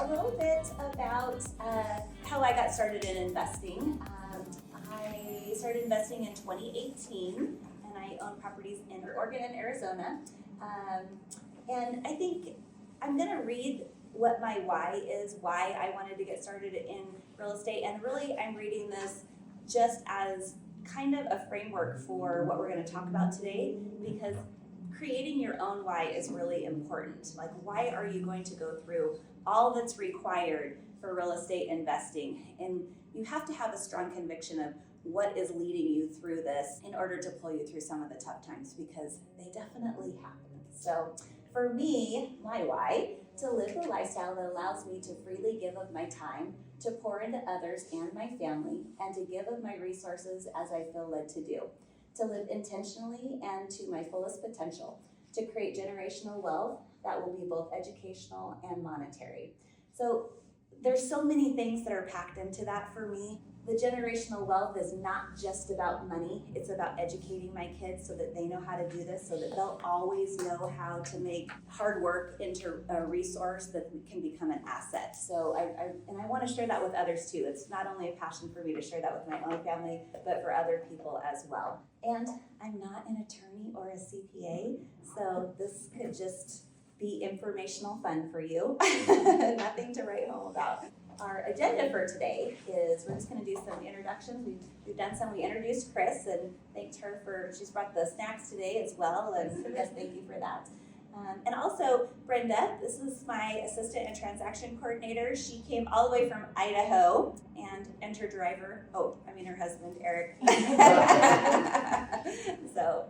a little bit about how I got started in investing. I started investing in 2018, and I own properties in Oregon and Arizona. And I think I'm going to read what my why is, why I wanted to get started in real estate. And really, I'm reading this just as kind of a framework for what we're going to talk about today, because creating your own why is really important. Like, why are you going to go through all that's required for real estate investing? And you have to have a strong conviction of what is leading you through this in order to pull you through some of the tough times, because they definitely happen. So for me, my why, to live the lifestyle that allows me to freely give of my time, to pour into others and my family, and to give of my resources as I feel led to do. To live intentionally and to my fullest potential, to create generational wealth that will be both educational and monetary. So there's so many things that are packed into that for me. The generational wealth is not just about money, it's about educating my kids so that they know how to do this, so that they'll always know how to make hard work into a resource that can become an asset. So I want to share that with others too. It's not only a passion for me to share that with my own family, but for other people as well. And I'm not an attorney or a CPA, so this could just be informational fun for you. Nothing to write home about. Our agenda for today is we're just going to do some introductions. We've done some. We introduced Chris and thanked her she's brought the snacks today as well, and yes, thank you for that. And also Brenda, this is my assistant and transaction coordinator. She came all the way from Idaho, and her driver, her husband, Eric. So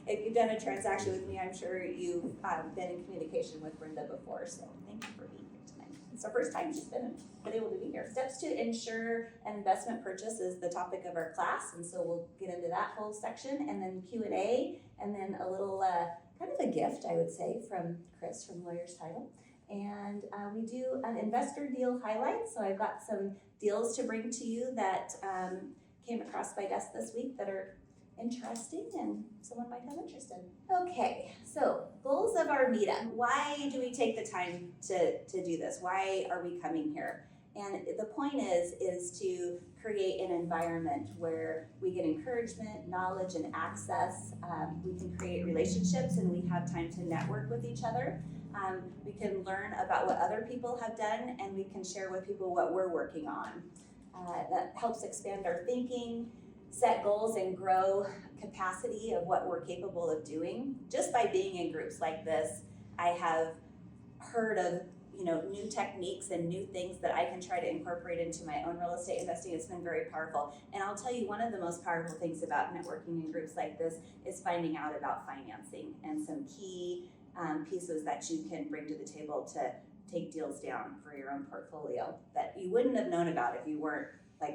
if you've done a transaction with me, I'm sure you've been in communication with Brenda before, so thank you for being here tonight. It's our first time she's been able to be here. Steps to ensure an investment purchase is the topic of our class, and so we'll get into that whole section, and then Q&A, and then a little kind of a gift, I would say, from Chris from Lawyer's Title. And we do an investor deal highlight, so I've got some deals to bring to you that came across my desk this week that are interesting and someone might have interest in. Okay, so goals of our meetup. Why do we take the time to do this? Why are we coming here? And the point is to create an environment where we get encouragement, knowledge, and access. We can create relationships, and we have time to network with each other. We can learn about what other people have done, and we can share with people what we're working on. That helps expand our thinking, set goals, and grow capacity of what we're capable of doing. Just by being in groups like this, I have heard of new techniques and new things that I can try to incorporate into my own real estate investing. It's been very powerful. And I'll tell you, one of the most powerful things about networking in groups like this is finding out about financing and some key pieces that you can bring to the table to take deals down for your own portfolio that you wouldn't have known about if you weren't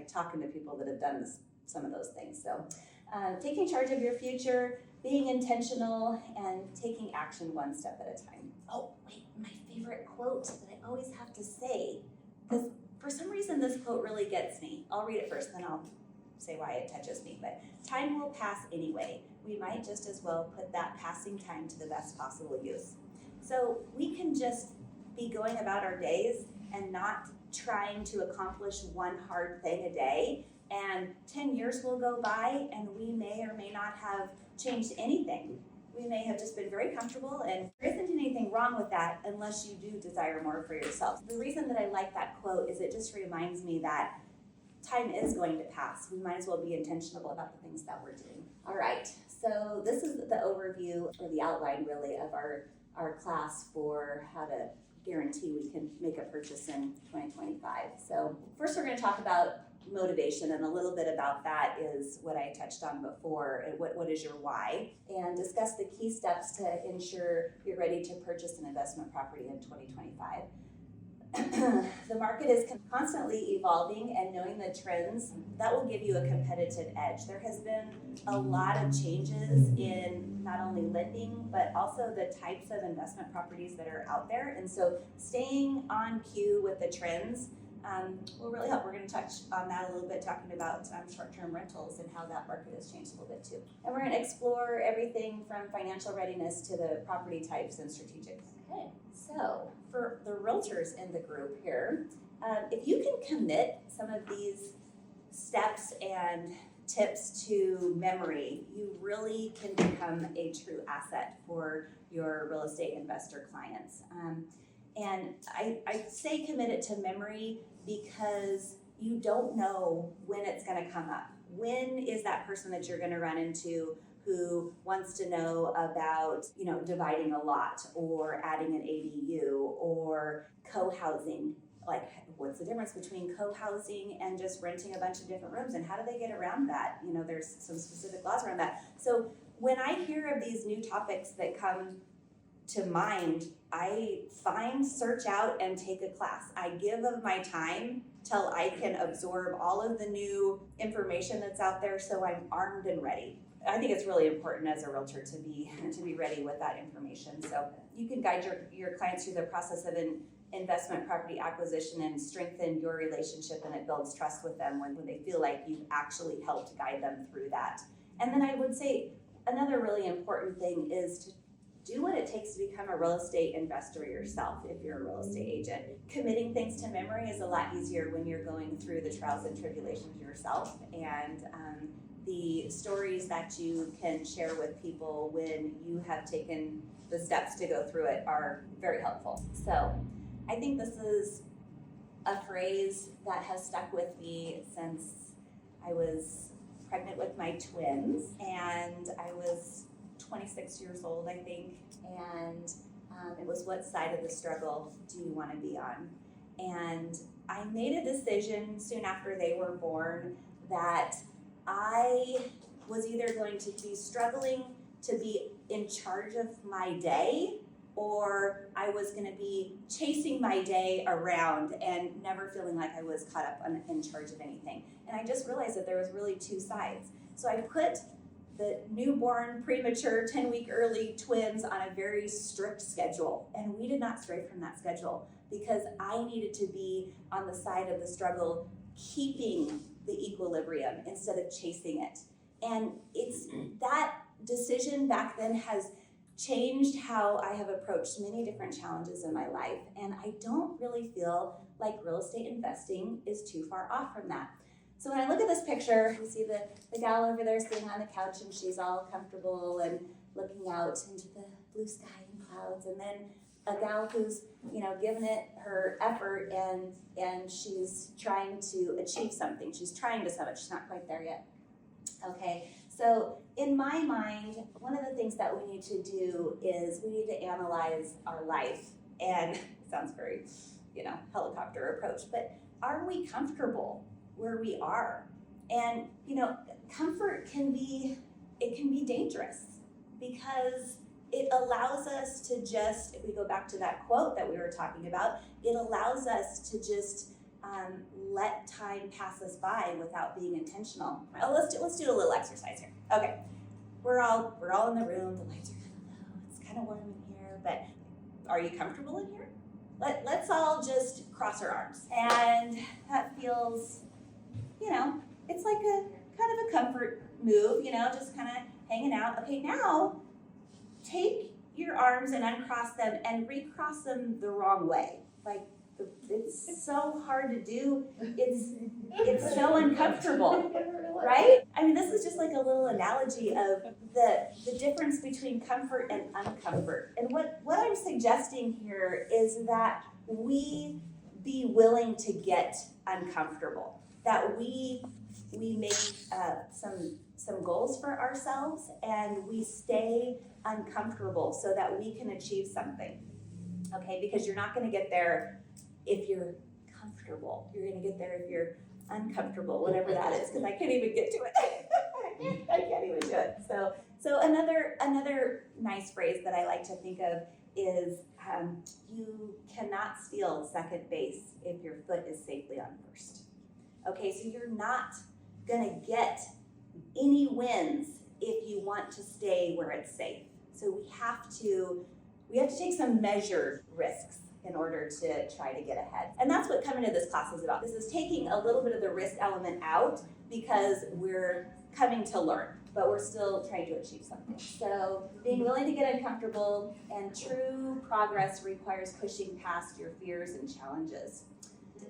talking to people that have done some of those things. So taking charge of your future, being intentional, and taking action one step at a time. Oh, wait, my favorite quote that I always have to say, because for some reason this quote really gets me. I'll read it first, then I'll say why it touches me. But time will pass anyway. We might just as well put that passing time to the best possible use. So we can just be going about our days and not trying to accomplish one hard thing a day. And 10 years will go by, and we may or may not have changed anything. We may have just been very comfortable, and there isn't anything wrong with that unless you do desire more for yourself. The reason that I like that quote is it just reminds me that time is going to pass. We might as well be intentional about the things that we're doing. All right, so this is the overview, or the outline really, of our class for how to guarantee we can make a purchase in 2025. So first we're going to talk about motivation, and a little bit about that is what I touched on before. What is your why? And discuss the key steps to ensure you're ready to purchase an investment property in 2025. The market is constantly evolving, and knowing the trends, that will give you a competitive edge. There has been a lot of changes in not only lending, but also the types of investment properties that are out there. And so staying on cue with the trends will really help. We're going to touch on that a little bit, talking about short-term rentals and how that market has changed a little bit too. And we're going to explore everything from financial readiness to the property types and strategic. Okay, so for the realtors in the group here, if you can commit some of these steps and tips to memory, you really can become a true asset for your real estate investor clients. And I say commit it to memory because you don't know when it's going to come up. When is that person that you're going to run into who wants to know about, dividing a lot or adding an ADU or co-housing? Like, what's the difference between co-housing and just renting a bunch of different rooms, and how do they get around that? There's some specific laws around that. So when I hear of these new topics that come to mind, I search out and take a class. I give of my time till I can absorb all of the new information that's out there, so I'm armed and ready. I think it's really important as a realtor to be ready with that information. So you can guide your clients through the process of an investment property acquisition and strengthen your relationship, and it builds trust with them when they feel like you've actually helped guide them through that. And then I would say another really important thing is to do what it takes to become a real estate investor yourself if you're a real estate agent. Committing things to memory is a lot easier when you're going through the trials and tribulations yourself, and the stories that you can share with people when you have taken the steps to go through it are very helpful. So I think this is a phrase that has stuck with me since I was pregnant with my twins, and I was 26 years old, I think, and it was, what side of the struggle do you want to be on? And I made a decision soon after they were born that I was either going to be struggling to be in charge of my day, or I was going to be chasing my day around and never feeling like I was caught up in charge of anything. And I just realized that there was really two sides. So I put the newborn, premature, 10-week early twins on a very strict schedule, and we did not stray from that schedule because I needed to be on the side of the struggle, keeping the equilibrium instead of chasing it. And it's that decision back then has changed how I have approached many different challenges in my life, and I don't really feel like real estate investing is too far off from that. So when I look at this picture, you see the gal over there sitting on the couch, and she's all comfortable and looking out into the blue sky and clouds, and then a gal who's given it her effort, and she's trying to achieve something. She's trying to summit. She's not quite there yet. Okay, so in my mind, one of the things that we need to do is we need to analyze our life. And it sounds very, helicopter approach, but are we comfortable where we are? And, comfort can be dangerous because it allows us to just, if we go back to that quote that we were talking about, it allows us to just let time pass us by without being intentional. Let's do a little exercise here. Okay, we're all in the room. The lights are kind of low. It's kind of warm in here, but are you comfortable in here? Let's all just cross our arms, and that feels, it's like a kind of a comfort move. Just kind of hanging out. Okay, now take your arms and uncross them and recross them the wrong way. Like, it's so hard to do. It's so uncomfortable, right? I mean, this is just like a little analogy of the difference between comfort and uncomfort. And what I'm suggesting here is that we be willing to get uncomfortable, that we make some goals for ourselves, and we stay uncomfortable so that we can achieve something. Okay, because you're not going to get there if you're comfortable. You're going to get there if you're uncomfortable, whatever that is, because I can't even get to it. I can't even do it. So another nice phrase that I like to think of is you cannot steal second base if your foot is safely on first. Okay, so you're not going to get any wins if you want to stay where it's safe. So we have to take some measured risks. in order to try to get ahead. And that's what coming to this class is about. This is taking a little bit of the risk element out because we're coming to learn, but we're still trying to achieve something. So being willing to get uncomfortable, and true progress requires pushing past your fears and challenges.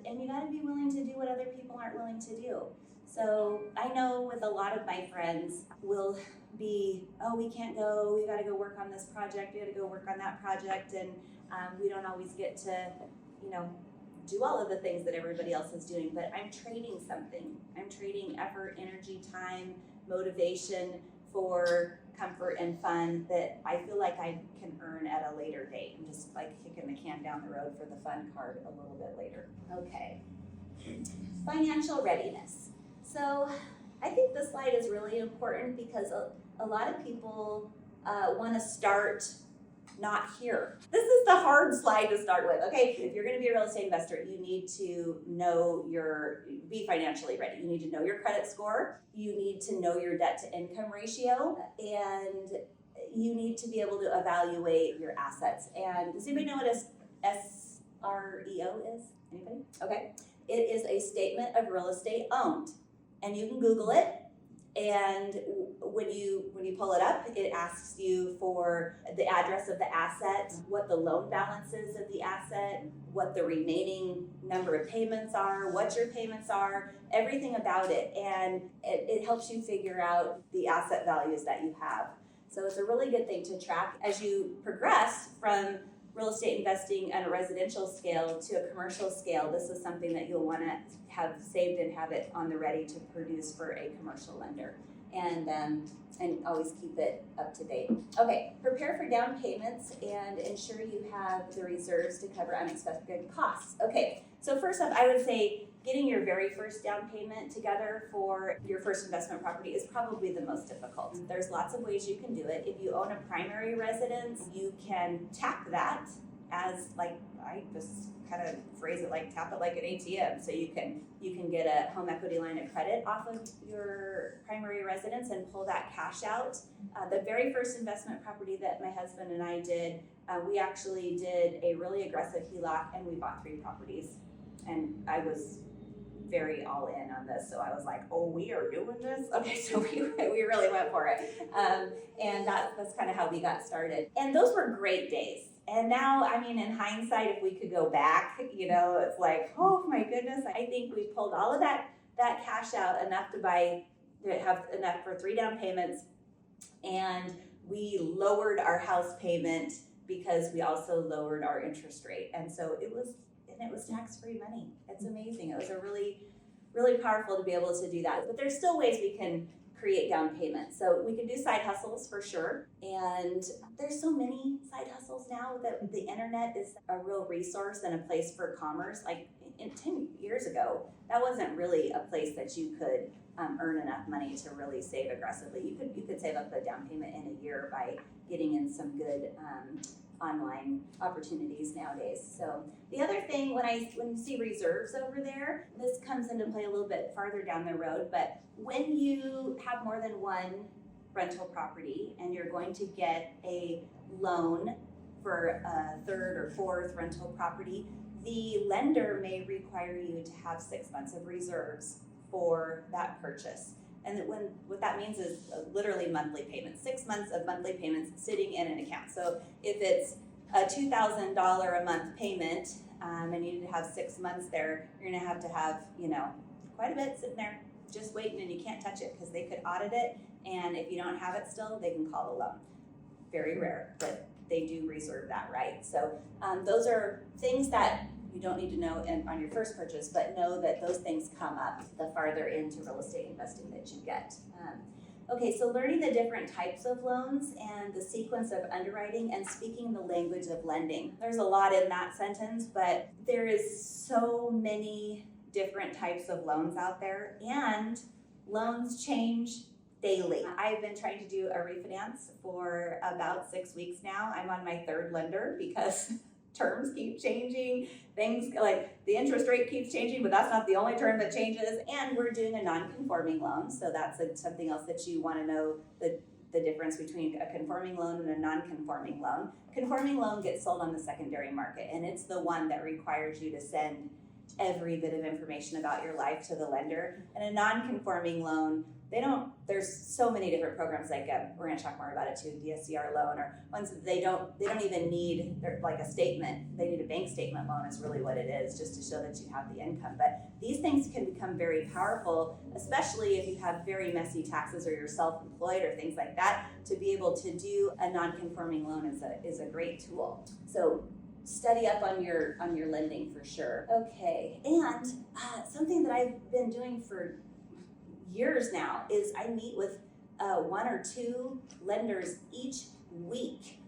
And you gotta be willing to do what other people aren't willing to do. So I know with a lot of my friends will be, oh, we can't go, we gotta go work on this project, we gotta go work on that project, and we don't always get to, do all of the things that everybody else is doing, but I'm trading something. I'm trading effort, energy, time, motivation for comfort and fun that I feel like I can earn at a later date. I'm just like kicking the can down the road for the fun card a little bit later. Okay, financial readiness. So I think this slide is really important because a lot of people want to start not here. This is the hard slide to start with, okay? If you're gonna be a real estate investor, you need to be financially ready. You need to know your credit score, you need to know your debt to income ratio, and you need to be able to evaluate your assets. And does anybody know what SREO is? Anybody? Okay. It is a statement of real estate owned. And you can Google it. And when you pull it up, it asks you for the address of the asset, what the loan balance is of the asset, what the remaining number of payments are, what your payments are, everything about it. And it helps you figure out the asset values that you have. So it's a really good thing to track as you progress from real estate investing at a residential scale to a commercial scale. This is something that you'll want to have saved and have it on the ready to produce for a commercial lender, and always keep it up to date. Okay, prepare for down payments and ensure you have the reserves to cover unexpected costs. Okay, so first off, I would say getting your very first down payment together for your first investment property is probably the most difficult. There's lots of ways you can do it. If you own a primary residence, you can tap that as, like, I just kind of phrase it like tap it like an ATM. So you can get a home equity line of credit off of your primary residence and pull that cash out. The very first investment property that my husband and I did, we actually did a really aggressive HELOC and we bought 3 properties. And I was very all in on this, so I was like, oh, we are doing this? Okay, so we really went for it. And that's kind of how we got started. And those were great days. And now, I mean, in hindsight, if we could go back, it's like, oh my goodness, I think we pulled all of that cash out enough to have enough for 3 down payments. And we lowered our house payment because we also lowered our interest rate. And so it was tax-free money. It's amazing. It was a really, really powerful to be able to do that. But there's still ways we can create down payments. So we can do side hustles for sure. And there's so many side hustles now that the internet is a real resource and a place for commerce. Like 10 years ago, that wasn't really a place that you could earn enough money to really save aggressively. You could save up a down payment in a year by getting in some good online opportunities nowadays. So the other thing, when you see reserves over there, this comes into play a little bit farther down the road, but when you have more than one rental property and you're going to get a loan for a 3rd or 4th rental property, the lender may require you to have 6 months of reserves for that purchase. And what that means is literally monthly payments, 6 months of monthly payments sitting in an account. So if it's a $2,000 a month payment and you need to have 6 months there, you're gonna have quite a bit sitting there just waiting, and you can't touch it because they could audit it. And if you don't have it still, they can call a loan. Very rare, but they do reserve that right. So those are things that you don't need to know on your first purchase, but know that those things come up the farther into real estate investing that you get. Okay, so learning the different types of loans and the sequence of underwriting and speaking the language of lending. There's a lot in that sentence, but there is so many different types of loans out there, and loans change daily. I've been trying to do a refinance for about 6 weeks now. I'm on my 3rd lender because terms keep changing, things like the interest rate keeps changing, but that's not the only term that changes. And we're doing a non-conforming loan, so that's something else that you want to know, the the difference between a conforming loan and a non-conforming loan. Conforming loan gets sold on the secondary market, and it's the one that requires you to send every bit of information about your life to the lender. And a non-conforming loan, there's so many different programs, like we're going to talk more about it too, DSCR loan, or ones that they don't even need like a statement. They need a bank statement loan is really what it is, just to show that you have the income. But these things can become very powerful, especially if you have very messy taxes or you're self-employed or things like that. To be able to do a non-conforming loan is a great tool. So study up on your lending for sure. Okay, and something that I've been doing for years now is I meet with 1 or 2 lenders each week.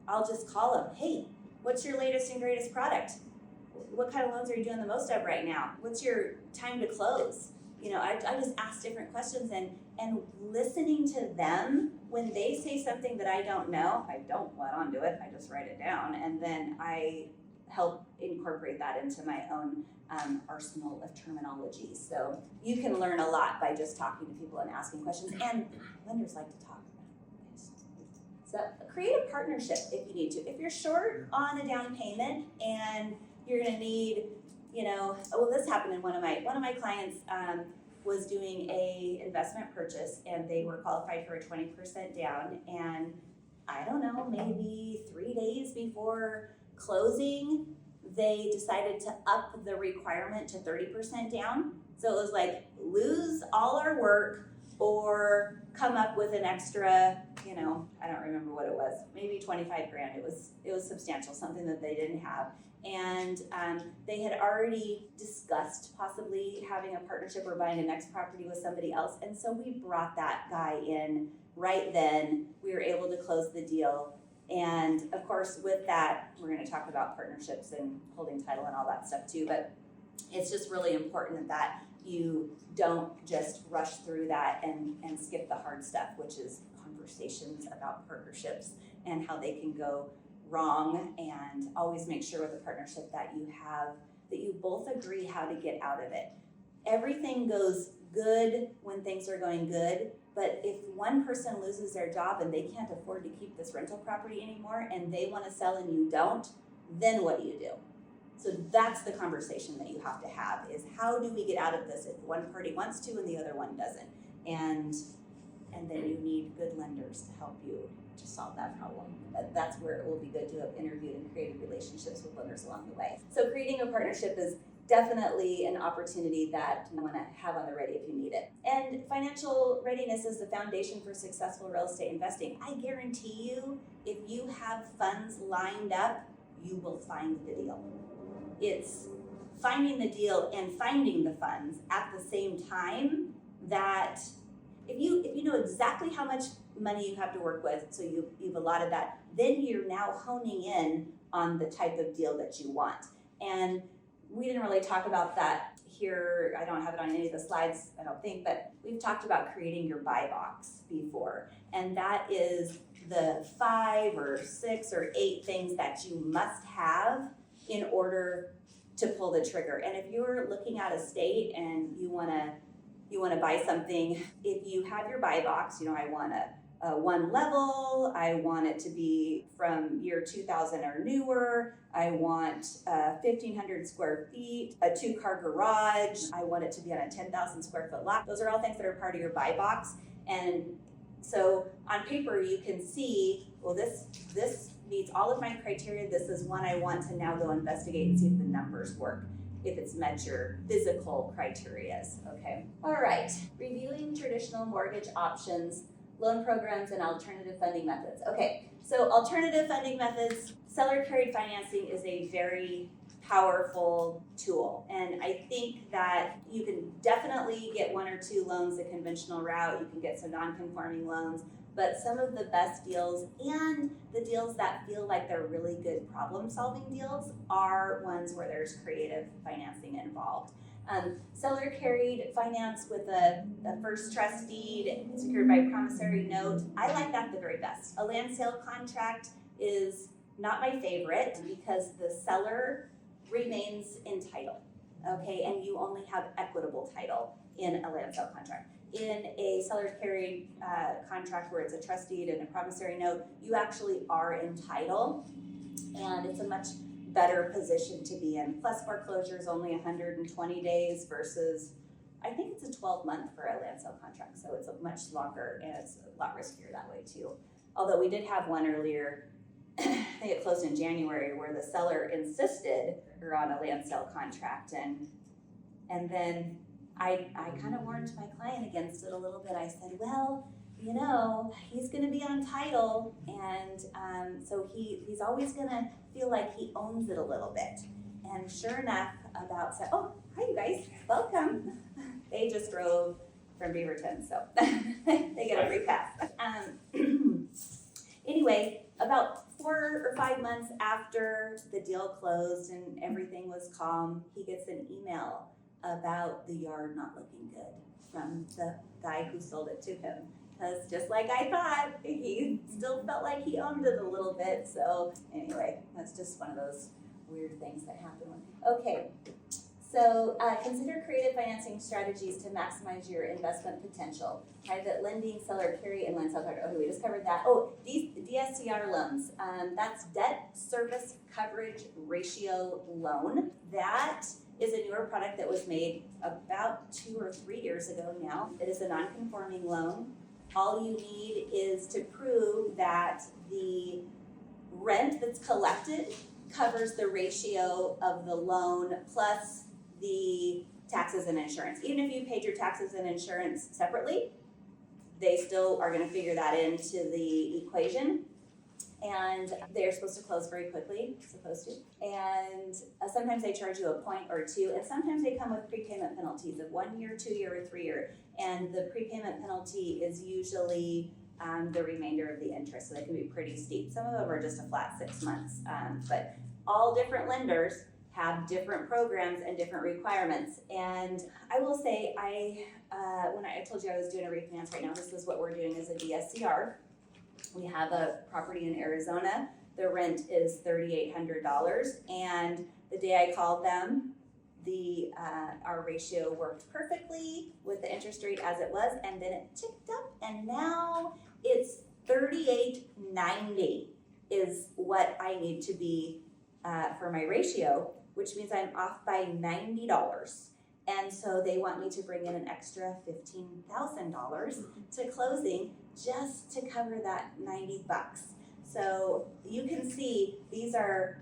I'll just call them, hey, what's your latest and greatest product? What kind of loans are you doing the most of right now? What's your time to close? You know, I just ask different questions, and listening to them when they say something that I don't know, I don't let on to it, I just write it down, and then I help incorporate that into my own arsenal of terminology. So you can learn a lot by just talking to people and asking questions, and lenders like to talk. So create a partnership if you need to. If you're short on a down payment and you're gonna need, this happened in one of my clients was doing a investment purchase, and they were qualified for a 20% down, and I don't know, maybe 3 days before closing, they decided to up the requirement to 30% down. So it was like, lose all our work or come up with an extra, I don't remember what it was, maybe 25 grand. It was substantial, something that they didn't have. And they had already discussed possibly having a partnership or buying a next property with somebody else. And so we brought that guy in right then. We were able to close the deal. And of course, with that, we're going to talk about partnerships and holding title and all that stuff too. But it's just really important that you don't just rush through that and skip the hard stuff, which is conversations about partnerships and how they can go wrong, and always make sure with a partnership that you both agree how to get out of it. Everything goes good when things are going good, but if one person loses their job and they can't afford to keep this rental property anymore and they want to sell and you don't, then what do you do? So that's the conversation that you have to have, is how do we get out of this if one party wants to and the other one doesn't? And then you need good lenders to help you to solve that problem. That's where it will be good to have interviewed and created relationships with lenders along the way. So creating a partnership is definitely an opportunity that you want to have on the ready if you need it. And financial readiness is the foundation for successful real estate investing. I guarantee you, if you have funds lined up, you will find the deal. It's finding the deal and finding the funds at the same time. That if you know exactly how much money you have to work with, so you've allotted that, then you're now honing in on the type of deal that you want. And we didn't really talk about that here. I don't have it on any of the slides, I don't think, but we've talked about creating your buy box before. And that is the 5 or 6 or 8 things that you must have in order to pull the trigger. And if you're looking at a state and you want to buy something, if you have your buy box, I want a 1 level, I want it to be from year 2000 or newer, I want 1,500 square feet, a 2-car garage, I want it to be on a 10,000 square foot lot. Those are all things that are part of your buy box. And so on paper you can see, well, this meets all of my criteria, this is one I want to now go investigate and see if the numbers work, if it's met your physical criteria. Okay. All right. Reviewing traditional mortgage options, loan programs, and alternative funding methods. Okay. So alternative funding methods, seller carried financing is a very powerful tool. And I think that you can definitely get 1 or 2 loans the conventional route. You can get some non-conforming loans. But some of the best deals and the deals that feel like they're really good problem-solving deals are ones where there's creative financing involved. Seller carried finance with a first trust deed secured by promissory note. I like that the very best. A land sale contract is not my favorite because the seller remains in title, okay, and you only have equitable title in a land sale contract. in a seller's carry contract where it's a trust deed and a promissory note, you actually are in title, and it's a much better position to be in. Plus foreclosure is only 120 days versus, I think it's a 12-month for a land sale contract, so it's a much longer and it's a lot riskier that way too. Although we did have one earlier, I think it closed in January, where the seller insisted we're on a land sale contract, and then I kind of warned my client against it a little bit. I said, well, you know, he's gonna be on title, and so he's always gonna feel like he owns it a little bit. And sure enough, oh, hi you guys, welcome. They just drove from Beaverton, so they get a free pass. Anyway, about 4 or 5 months after the deal closed and everything was calm, he gets an email about the yard not looking good from the guy who sold it to him. Because just like I thought, he still felt like he owned it a little bit. So anyway, that's just one of those weird things that happen. Okay, so consider creative financing strategies to maximize your investment potential. Private lending, seller carry, and land sale card. Okay, we just covered that. Oh, DSCR loans. That's debt service coverage ratio loan. That is a newer product that was made about 2 or 3 years ago now. It is a non-conforming loan. All you need is to prove that the rent that's collected covers the ratio of the loan plus the taxes and insurance. Even if you paid your taxes and insurance separately, they still are gonna figure that into the equation. And they're supposed to close very quickly, And sometimes they charge you a point or two, and sometimes they come with prepayment penalties of 1 year, 2 year, or 3 year. And the prepayment penalty is usually the remainder of the interest, so they can be pretty steep. Some of them are just a flat 6 months, but all different lenders have different programs and different requirements. And I will say, when I told you I was doing a refinance right now, this is what we're doing as a DSCR. We have a property in Arizona. The rent is $3,800, and the day I called them, our ratio worked perfectly with the interest rate as it was, and then it ticked up, and now it's $3,890 is what I need to be for my ratio, which means I'm off by $90. And so they want me to bring in an extra $15,000 to closing just to cover that $90. So you can see these are,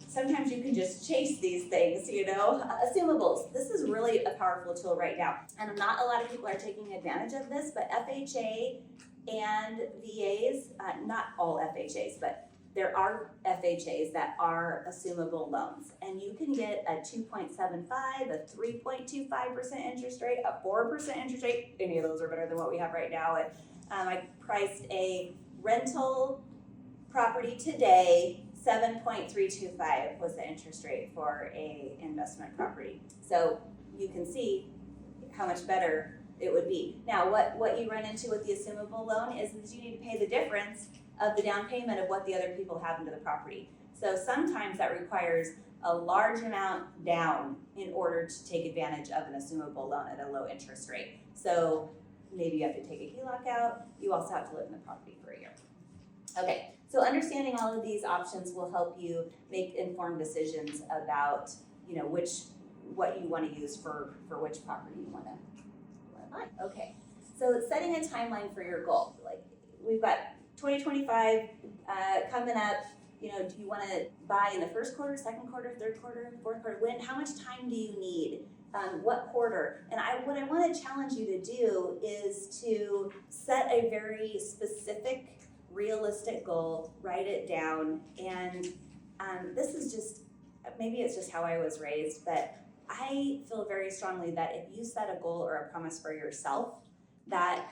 sometimes you can just chase these things, Assumables. This is really a powerful tool right now. And not a lot of people are taking advantage of this, but FHA and VAs, not all FHAs, but there are FHAs that are assumable loans, and you can get a 2.75, a 3.25% interest rate, a 4% interest rate. Any of those are better than what we have right now. And I priced a rental property today, 7.325 was the interest rate for a investment property. So you can see how much better it would be. Now, what you run into with the assumable loan is you need to pay the difference of the down payment of what the other people have into the property. So sometimes that requires a large amount down in order to take advantage of an assumable loan at a low interest rate. So maybe you have to take a HELOC out. You also have to live in the property for a year. Okay, so understanding all of these options will help you make informed decisions about, what you want to use for which property you want to buy. Okay, so setting a timeline for your goal. Like, we've got 2025 coming up. Do you want to buy in the first quarter, second quarter, third quarter, fourth quarter? How much time do you need? What quarter? And what I want to challenge you to do is to set a very specific, realistic goal, write it down, and this is just, maybe it's just how I was raised, but I feel very strongly that if you set a goal or a promise for yourself, that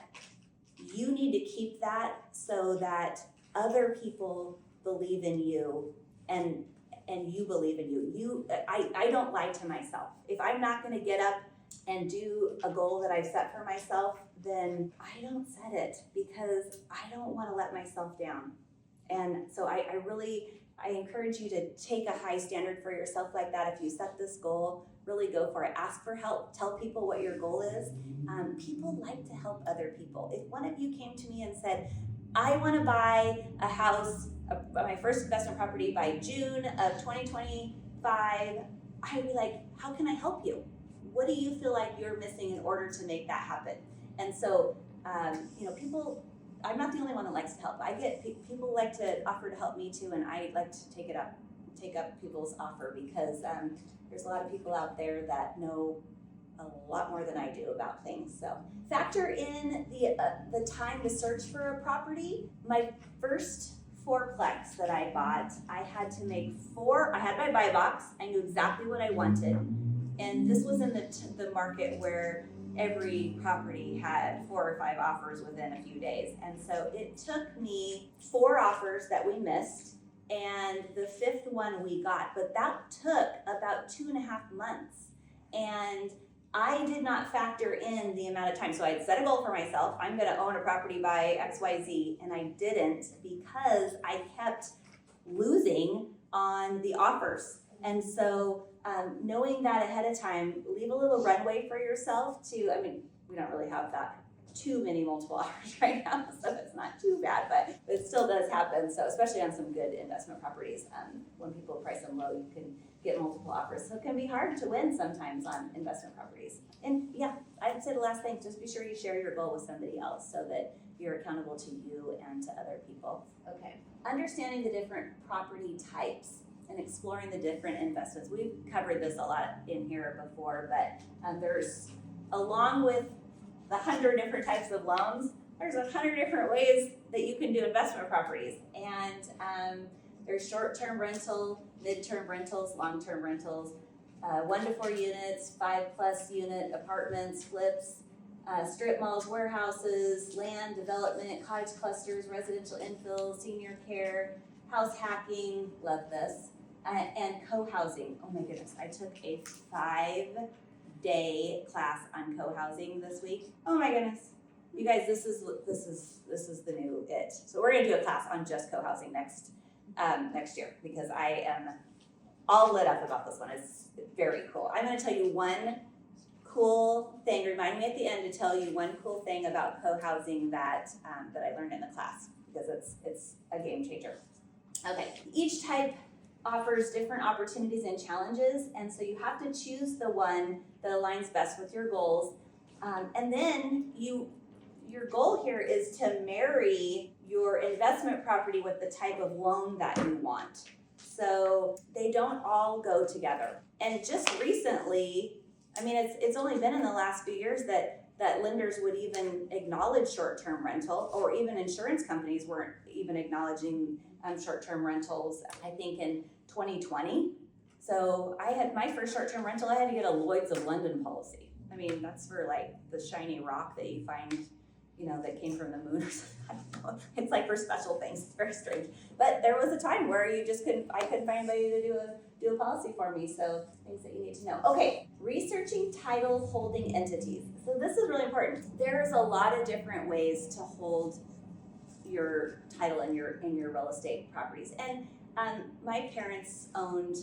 you need to keep that so that other people believe in you and you believe in you. I don't lie to myself. If I'm not going to get up and do a goal that I've set for myself, then I don't set it because I don't want to let myself down. And so I really I encourage you to take a high standard for yourself like that. If you set this goal, really go for it. Ask for help. Tell people what your goal is. People like to help other people. If one of you came to me and said, I want to buy a house, my first investment property by June of 2025, I'd be like, how can I help you? What do you feel like you're missing in order to make that happen? And so, people, I'm not the only one that likes to help. I get people like to offer to help me too, and I like to take up people's offer because there's a lot of people out there that know a lot more than I do about things. So factor in the time to search for a property. My first fourplex that I bought, I had to make I had my buy box. I knew exactly what I wanted. And this was in the market where every property had 4 or 5 offers within a few days. And so it took me 4 offers that we missed and the 5th one we got, but that took about 2.5 months. And I did not factor in the amount of time. So I had set a goal for myself. I'm gonna own a property by XYZ, and I didn't because I kept losing on the offers. And so knowing that ahead of time, leave a little runway for yourself we don't really have that too many multiple offers right now, so it's not too bad, but it still does happen. So especially on some good investment properties, when people price them low, you can get multiple offers. So it can be hard to win sometimes on investment properties. And yeah, I'd say the last thing, just be sure you share your goal with somebody else so that you're accountable to you and to other people. Okay, understanding the different property types and exploring the different investments. We've covered this a lot in here before, but there's, along with the 100 different types of loans, there's 100 different ways that you can do investment properties. And there's short-term rental, mid-term rentals, long-term rentals, 1 to 4 units, 5+ unit apartments, flips, strip malls, warehouses, land development, cottage clusters, residential infill, senior care, house hacking, love this, and co-housing. Oh my goodness, I took a 5-day class on co-housing this week. Oh my goodness, you guys, this is the new it. So we're gonna do a class on just co-housing next year because I am all lit up about this one. It's very cool. I'm gonna tell you one cool thing. Remind me at the end to tell you one cool thing about co-housing that I learned in the class because it's a game changer. Okay, each type offers different opportunities and challenges, and so you have to choose the one that aligns best with your goals. And then your goal here is to marry your investment property with the type of loan that you want. So they don't all go together. And just recently, it's only been in the last few years that lenders would even acknowledge short-term rental, or even insurance companies weren't even acknowledging short-term rentals, I think in 2020. So I had my first short-term rental, I had to get a Lloyd's of London policy. That's for like the shiny rock that you find, that came from the moon or something. I don't know. It's like for special things. It's very strange. But there was a time where I couldn't find anybody to do a policy for me. So things that you need to know. Okay, researching title holding entities. So this is really important. There's a lot of different ways to hold your title in your real estate properties. And my parents owned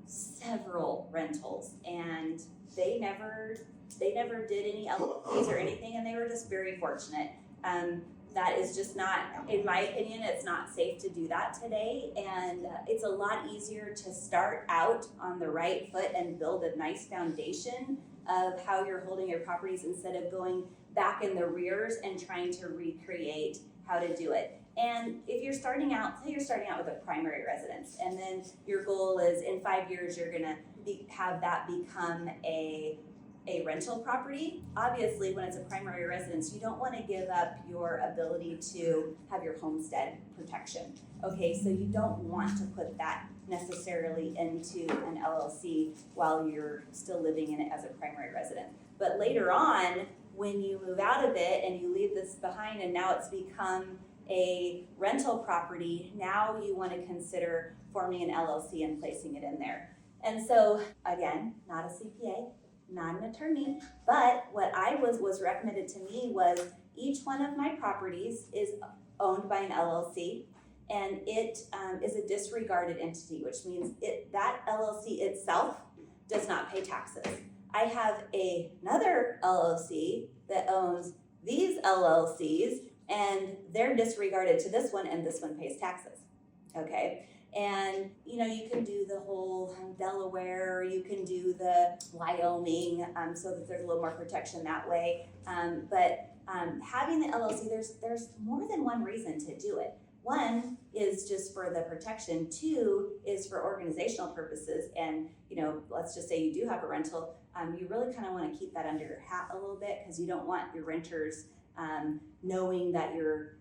several rentals, and they never did any LLCs or anything, and they were just very fortunate. That is just not, in my opinion, it's not safe to do that today, and it's a lot easier to start out on the right foot and build a nice foundation of how you're holding your properties instead of going back in the rears and trying to recreate how to do it. And if you're starting out, say you're starting out with a primary residence, and then your goal is in 5 years you're gonna have that become a rental property. Obviously, when it's a primary residence, you don't want to give up your ability to have your homestead protection. Okay, so you don't want to put that necessarily into an LLC while you're still living in it as a primary resident. But later on, when you move out of it and you leave this behind and now it's become a rental property, now you want to consider forming an LLC and placing it in there. And so, again, not a CPA, not an attorney, but what was recommended to me was each one of my properties is owned by an LLC, and it is a disregarded entity, which means that LLC itself does not pay taxes. I have another LLC that owns these LLCs, and they're disregarded to this one, and this one pays taxes, okay? And you can do the whole Delaware, or you can do the Wyoming, so that there's a little more protection that way. But having the LLC, there's more than one reason to do it. One is just for the protection. Two is for organizational purposes. And let's just say you do have a rental, you really kind of want to keep that under your hat a little bit, because you don't want your renters knowing that you're,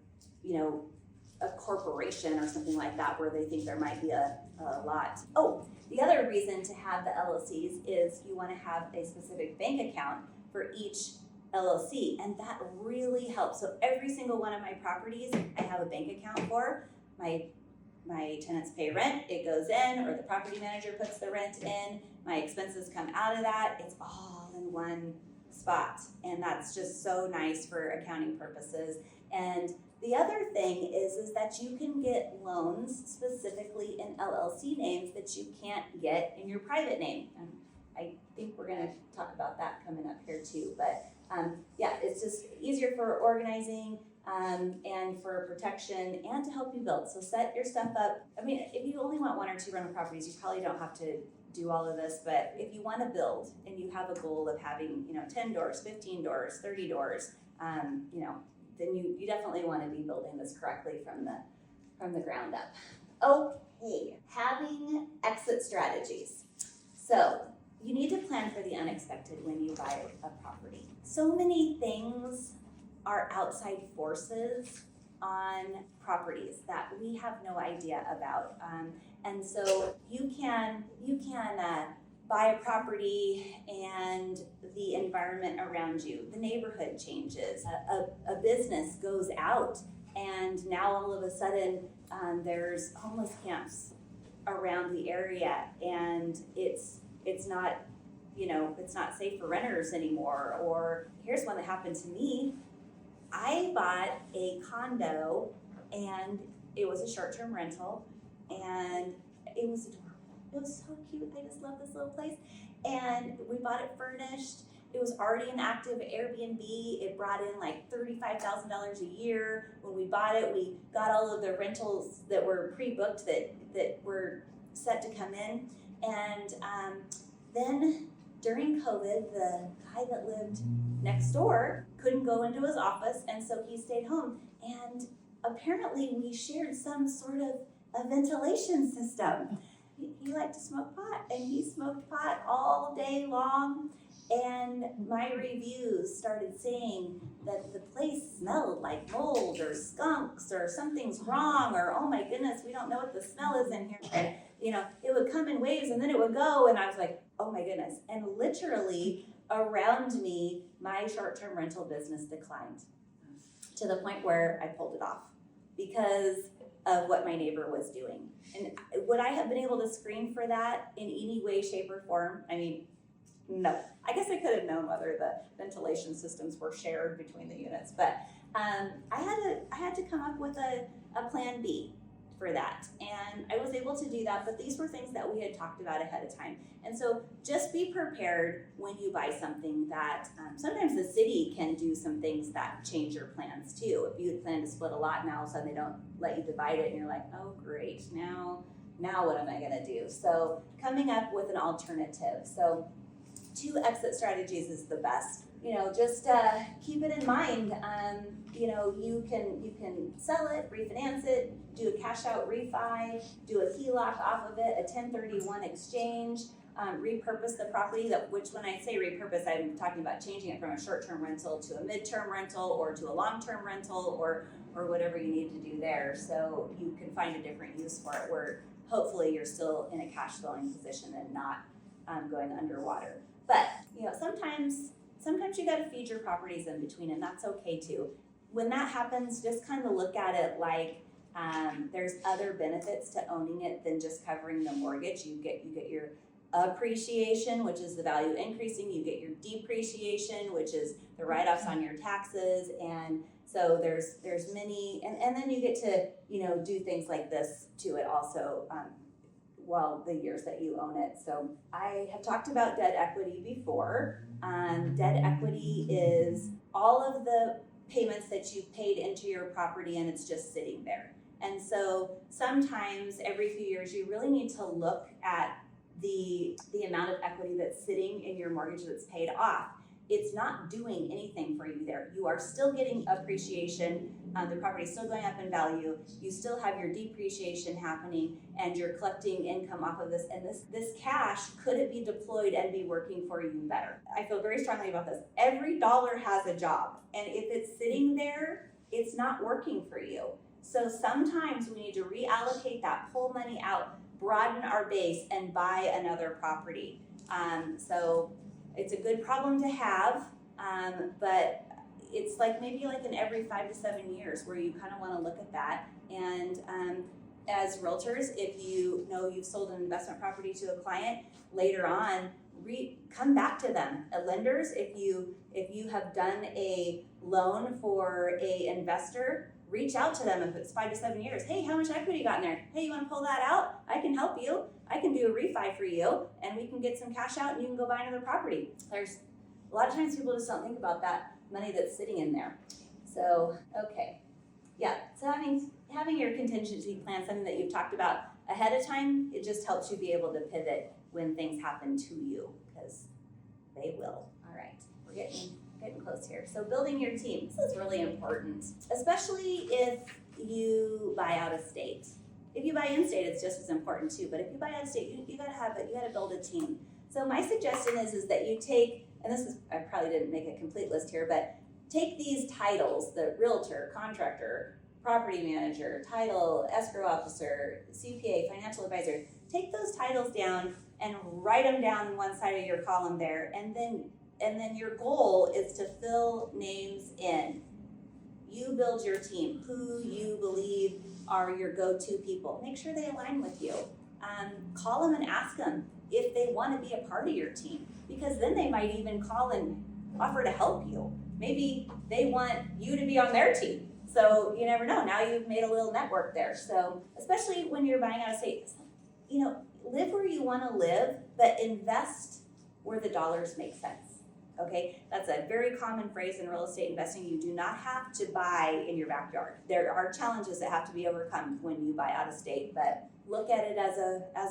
a corporation or something like that, where they think there might be a lot. Oh, the other reason to have the LLCs is you want to have a specific bank account for each LLC, and that really helps. So every single one of my properties, I have a bank account for. My tenants pay rent, it goes in, or the property manager puts the rent in. My expenses come out of that. It's all in one spot, and that's just so nice for accounting purposes. And the other thing is that you can get loans specifically in LLC names that you can't get in your private name. And I think we're going to talk about that coming up here too. But yeah, it's just easier for organizing and for protection and to help you build. So set your stuff up. I mean, if you only want 1 or 2 rental properties, you probably don't have to do all of this. But if you want to build and you have a goal of having 10 doors, 15 doors, 30 doors, then you definitely want to be building this correctly from the ground up. Okay, having exit strategies. So you need to plan for the unexpected when you buy a property. So many things are outside forces on properties that we have no idea about, and so you can buy a property and the environment around you, the neighborhood changes, a business goes out, and now all of a sudden there's homeless camps around the area, and it's not it's not safe for renters anymore. Or here's one that happened to me. I bought a condo, and it was a short-term rental, and it was adorable. It was so cute. I just love this little place. And we bought it furnished. It was already an active Airbnb. It brought in like $35,000 a year. When we bought it, we got all of the rentals that were pre-booked that were set to come in. And then during COVID, the guy that lived next door couldn't go into his office, and so he stayed home. And apparently we shared some sort of a ventilation system. He liked to smoke pot, and he smoked pot all day long. And my reviews started saying that the place smelled like mold or skunks or something's wrong, or oh my goodness, we don't know what the smell is in here. And it would come in waves and then it would go, and I was like, oh my goodness. And literally around me, my short-term rental business declined to the point where I pulled it off because of what my neighbor was doing. And would I have been able to screen for that in any way, shape, or form? I mean, no. I guess I could have known whether the ventilation systems were shared between the units, but I had to come up with a plan B for that, and I was able to do that. But these were things that we had talked about ahead of time, and so just be prepared when you buy something that sometimes the city can do some things that change your plans too. If you had planned to split a lot, now all of a sudden they don't let you divide it, and you're like, oh great, now what am I gonna do? So coming up with an alternative. So 2 exit strategies is the best. Just keep it in mind. You can sell it, refinance it, do a cash out refi, do a HELOC off of it, a 1031 exchange, repurpose the property. Which when I say repurpose, I'm talking about changing it from a short-term rental to a mid-term rental or to a long-term rental or whatever you need to do there. So you can find a different use for it where hopefully you're still in a cash flowing position and not going underwater. But sometimes you got to feed your properties in between, and that's okay too. When that happens, just kind of look at it like there's other benefits to owning it than just covering the mortgage. You get your appreciation, which is the value increasing. You get your depreciation, which is the write-offs on your taxes, and So there's many, and then you get to, do things like this to it also, while the years that you own it. So I have talked about debt equity before. Debt equity is all of the payments that you've paid into your property and it's just sitting there. And so sometimes every few years you really need to look at the amount of equity that's sitting in your mortgage that's paid off. It's not doing anything for you there. You are still getting appreciation. The property is still going up in value. You still have your depreciation happening, and you're collecting income off of this. And this cash, could it be deployed and be working for you better? I feel very strongly about this. Every dollar has a job, and if it's sitting there, it's not working for you. So sometimes we need to reallocate that, pull money out, broaden our base, and buy another property. So it's a good problem to have, but it's maybe in every 5 to 7 years where you kind of want to look at that. And as realtors, if you know you've sold an investment property to a client, later on, come back to them. Lenders, if you have done a loan for a investor, reach out to them if it's 5 to 7 years. Hey, how much equity you got in there? Hey, you want to pull that out? I can help you. I can do a refi for you, and we can get some cash out and you can go buy another property. There's a lot of times people just don't think about that money that's sitting in there. So, okay. Yeah, so having your contingency plan, something that you've talked about ahead of time, it just helps you be able to pivot when things happen to you, because they will. All right, we're getting close here. So building your team, this is really important, especially if you buy out of state. If you buy in state, it's just as important too, but if you buy out of state, you gotta build a team. So my suggestion is that you take, and I probably didn't make a complete list here, but take these titles, the realtor, contractor, property manager, title, escrow officer, CPA, financial advisor, take those titles down and write them down on one side of your column there, and then your goal is to fill names in. You build your team, who you believe are your go-to people. Make sure they align with you. Call them and ask them if they want to be a part of your team, because then they might even call and offer to help you. Maybe they want you to be on their team. So you never know. Now you've made a little network there. So especially when you're buying out of state, live where you want to live, but invest where the dollars make sense. Okay, that's a very common phrase in real estate investing. You do not have to buy in your backyard. There are challenges that have to be overcome when you buy out of state, but look at it as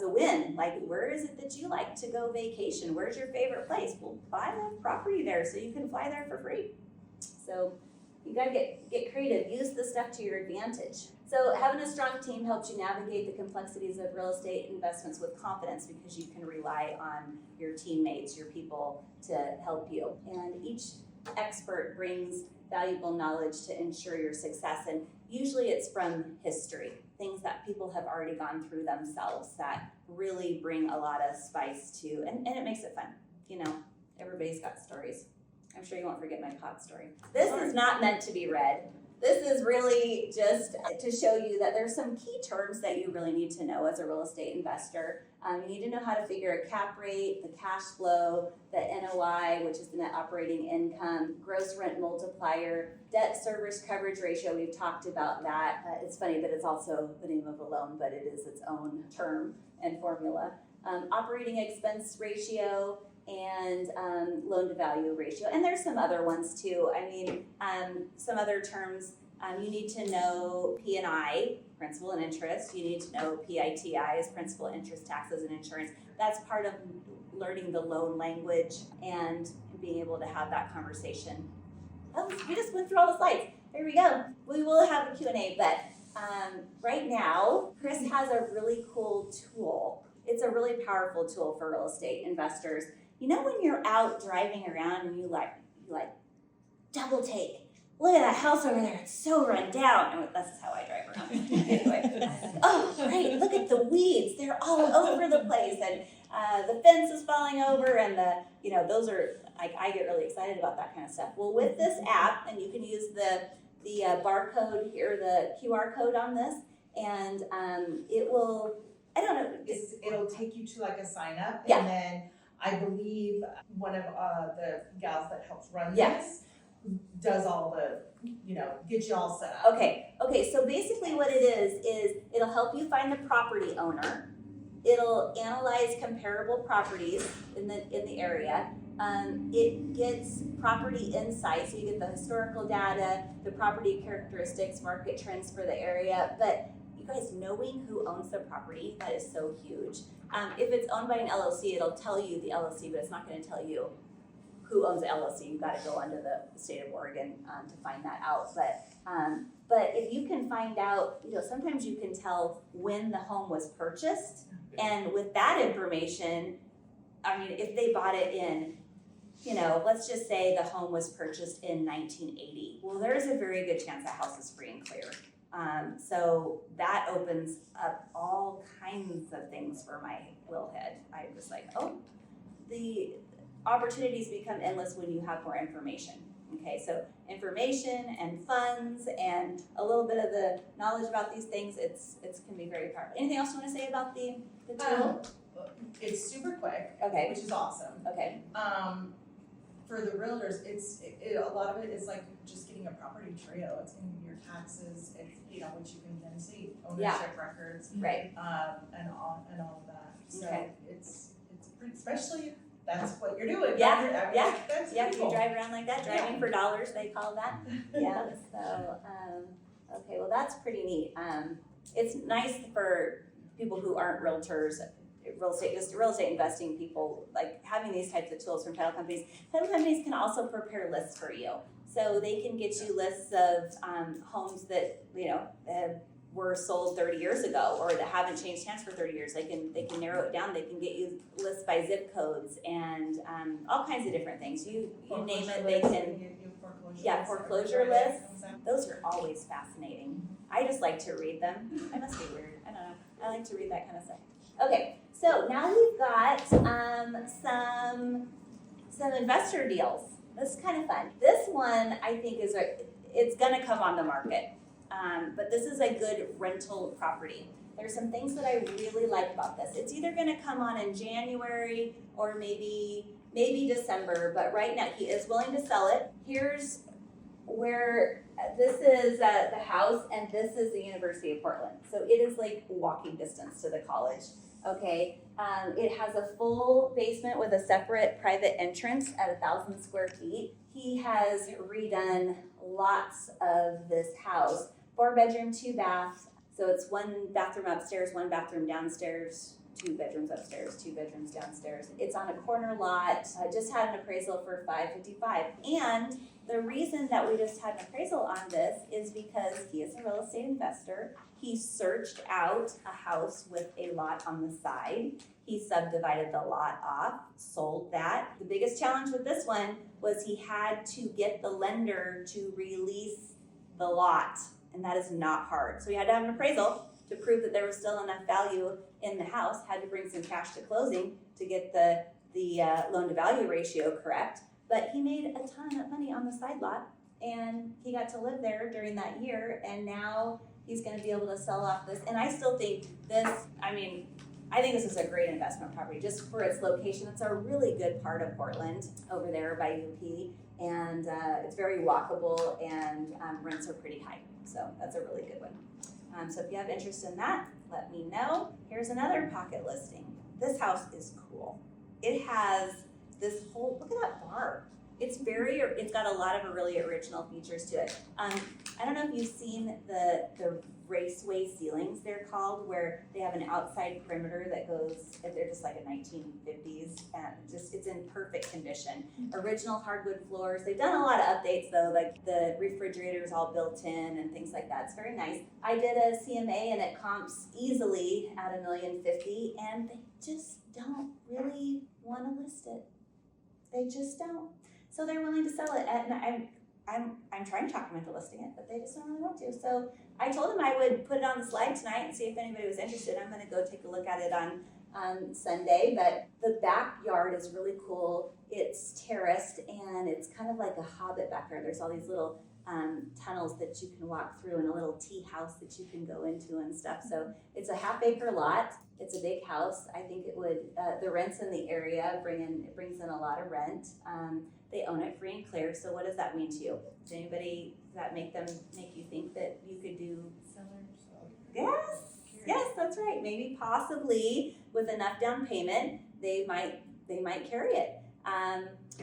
a win. Where is it that you like to go vacation? Where's your favorite place? Well, buy a property there so you can fly there for free. So you gotta get creative. Use the stuff to your advantage. So having a strong team helps you navigate the complexities of real estate investments with confidence, because you can rely on your teammates, your people, to help you. And each expert brings valuable knowledge to ensure your success. And usually it's from history, things that people have already gone through themselves that really bring a lot of spice to, and it makes it fun. Everybody's got stories. I'm sure you won't forget my pot story. This is not meant to be read. This is really just to show you that there's some key terms that you really need to know as a real estate investor. You need to know how to figure a cap rate, the cash flow, the NOI, which is the net operating income, gross rent multiplier, debt service coverage ratio. We've talked about that. It's funny that it's also the name of a loan, but it is its own term and formula. Operating expense ratio, and loan to value ratio. And there's some other ones too. Some other terms, you need to know P&I, principal and interest. You need to know PITIs, principal, interest, taxes, and insurance. That's part of learning the loan language and being able to have that conversation. Oh, we just went through all the slides. There we go. We will have a Q&A, but right now, Chris has a really cool tool. It's a really powerful tool for real estate investors. When you're out driving around and you like double take, look at that house over there, it's so run down. And that's how I drive around. Anyway, oh, great, look at the weeds. They're all over the place. And the fence is falling over, and those are, I get really excited about that kind of stuff. Well, with this app, and you can use the barcode here, the QR code on this, and it will, I don't know. It'll take you to a sign up, yeah. And then I believe one of the gals that helps run yeah. this does all the, get you all set up. Okay, so basically what it is it'll help you find the property owner. It'll analyze comparable properties in the area. It gets property insight, so you get the historical data, the property characteristics, market trends for the area. But you guys, knowing who owns the property, that is so huge. If it's owned by an LLC, it'll tell you the LLC, but it's not going to tell you who owns the LLC. You've got to go under the state of Oregon to find that out. But if you can find out, sometimes you can tell when the home was purchased, and with that information, if they bought it in, let's just say the home was purchased in 1980. Well, there's a very good chance the house is free and clear. So that opens up all kinds of things for my will head. I was like, the opportunities become endless when you have more information. Okay, so information and funds and a little bit of the knowledge about these things, it can be very powerful. Anything else you want to say about the tool? It's super quick, Okay. which is awesome. Okay. For the realtors, a lot of it is like just getting a property trail. It's gonna be your taxes, which you can then see, ownership records, Right. and all of that. So Okay. it's pretty, especially if that's what you're doing. Yeah, That's Yeah, pretty you cool. drive around like that, driving for dollars, they call that. Yeah, so, okay, well, that's pretty neat. It's nice for people who aren't realtors, real estate investing people, like having these types of tools from title companies. Title companies can also prepare lists for you. So they can get you lists of homes that, were sold 30 years ago or that haven't changed hands for 30 years. They can narrow it down. They can get you lists by zip codes and all kinds of different things. You name it, they can. Foreclosure lists. Those are always fascinating. I just like to read them. I must be weird. I don't know. I like to read that kind of stuff. Okay, so now we've got some investor deals. This is kind of fun. This one I think it's gonna come on the market. But this is a good rental property. There's some things that I really like about this. It's either gonna come on in January or maybe December, but right now he is willing to sell it. Here's where this is the house and this is the University of Portland. So it is like walking distance to the college. Okay, it has a full basement with a separate private entrance at 1,000 square feet. He has redone lots of this house. 4-bedroom, 2-bath. So it's 1 bathroom upstairs, 1 bathroom downstairs, 2 bedrooms upstairs, 2 bedrooms downstairs. It's on a corner lot. I just had an appraisal for $555. And the reason that we just had an appraisal on this is because he is a real estate investor. He searched out a house with a lot on the side. He subdivided the lot off, sold that. The biggest challenge with this one was he had to get the lender to release the lot. And that is not hard. So he had to have an appraisal to prove that there was still enough value in the house, had to bring some cash to closing to get the loan to value ratio correct. But he made a ton of money on the side lot and he got to live there during that year, and now he's gonna be able to sell off this. And I still think I think this is a great investment property just for its location. It's a really good part of Portland over there by UP, and it's very walkable, and rents are pretty high. So that's a really good one. So if you have interest in that, let me know. Here's another pocket listing. This house is cool. It has this whole, look at that bar. It's got a lot of really original features to it. I don't know if you've seen the raceway ceilings, they're called, where they have an outside perimeter that goes, they're just like a 1950s, and it's in perfect condition. Original hardwood floors. They've done a lot of updates though, like the refrigerator's all built in and things like that. It's very nice. I did a CMA and it comps easily at $1,050,000, and they just don't really want to list it. They just don't. So they're willing to sell it, and I'm trying to talk them into listing it, but they just don't really want to. So I told them I would put it on the slide tonight and see if anybody was interested. I'm going to go take a look at it on Sunday. But the backyard is really cool. It's terraced, and it's kind of like a hobbit backyard. There's all these little tunnels that you can walk through, and a little tea house that you can go into and stuff. So it's a half-acre lot. It's a big house. I think it would, the rents in the area brings in a lot of rent. They own it free and clear, so what does that mean to you? Does anybody, does that make you think that you could do? Yes, that's right. Maybe possibly with enough down payment, they might carry it.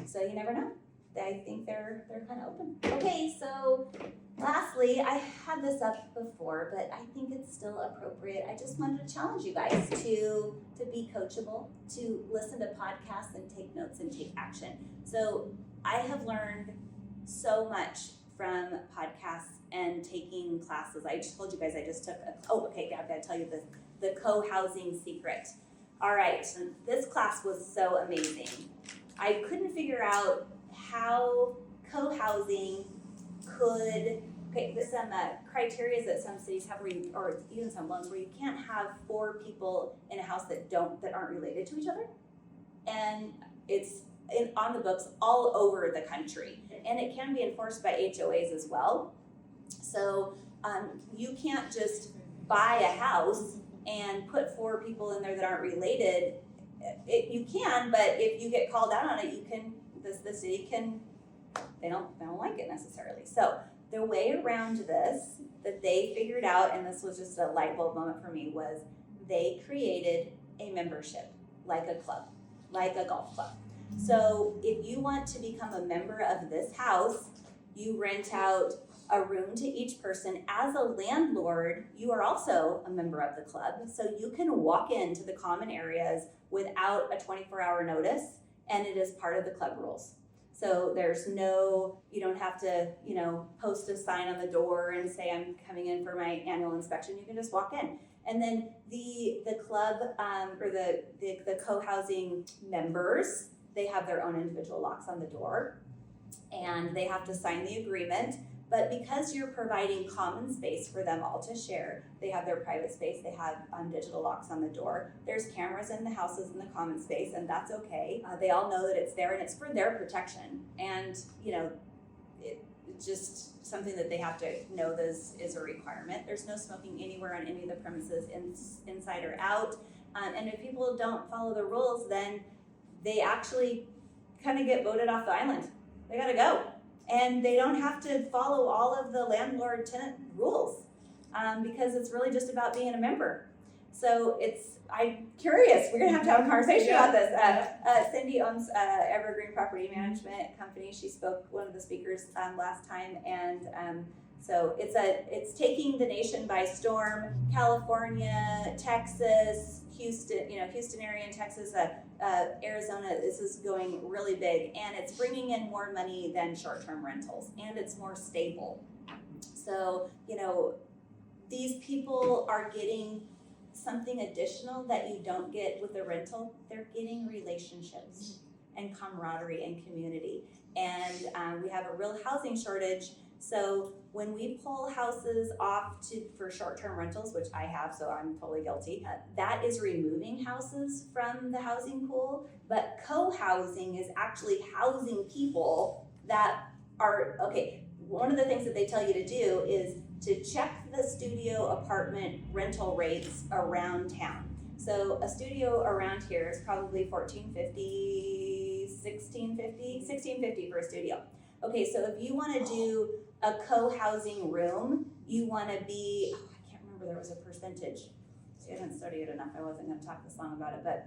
So you never know. I think they're kind of open. Okay, so lastly, I had this up before, but I think it's still appropriate. I just wanted to challenge you guys to be coachable, to listen to podcasts and take notes and take action. So I have learned so much from podcasts and taking classes. I just told you guys I just took I've got to tell you the co-housing secret. All right, this class was so amazing. I couldn't figure out how co-housing could, there's some criteria that some cities have, or even some loans, where you can't have 4 people in a house that aren't related to each other, and it's on the books all over the country, and it can be enforced by HOAs as well. So you can't just buy a house and put 4 people in there that aren't related. You can, but if you get called out on it, you can. The city can. They don't like it necessarily. So the way around this that they figured out, and this was just a light bulb moment for me, was they created a membership, like a club, like a golf club. So if you want to become a member of this house, you rent out a room to each person. As a landlord, you are also a member of the club, so you can walk into the common areas without a 24-hour notice, and it is part of the club rules. So you don't have to, post a sign on the door and say, I'm coming in for my annual inspection. You can just walk in. And then the club, or the co-housing members, they have their own individual locks on the door, and they have to sign the agreement. But because you're providing common space for them all to share, they have their private space, they have digital locks on the door. There's cameras in the houses in the common space, and that's okay. They all know that it's there, and it's for their protection. And, it's just something that they have to know this is a requirement. There's no smoking anywhere on any of the premises, inside or out. And if people don't follow the rules, then they actually kind of get voted off the island. They gotta go. And they don't have to follow all of the landlord-tenant rules, because it's really just about being a member. So I'm curious, we're gonna have a conversation about this. Cindy owns Evergreen Property Management Company. She spoke, one of the speakers last time, and so it's taking the nation by storm. California, Texas, Houston area in Texas, Arizona, this is going really big, and it's bringing in more money than short-term rentals, and it's more stable. So, these people are getting something additional that you don't get with a rental. They're getting relationships and camaraderie and community. And we have a real housing shortage. So when we pull houses off for short-term rentals, which I have, so I'm totally guilty, that is removing houses from the housing pool. But co-housing is actually housing people that are, one of the things that they tell you to do is to check the studio apartment rental rates around town. So a studio around here is probably $1,450, $1,650 for a studio. Okay, so if you want to do a co-housing room, you want to be, I can't remember, there was a percentage. I haven't studied it enough. I wasn't going to talk this long about it, but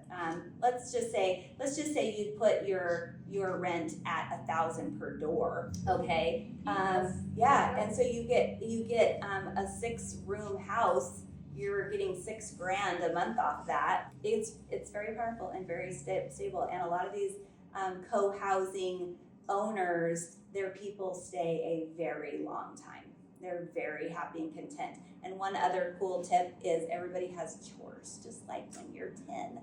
let's just say you put your rent at $1,000 per door. Okay, and so you get a 6-room house. You're getting $6,000 a month off that. It's very powerful and very stable, and a lot of these co-housing owners, their people stay a very long time. They're very happy and content. And one other cool tip is everybody has chores, just like when you're 10.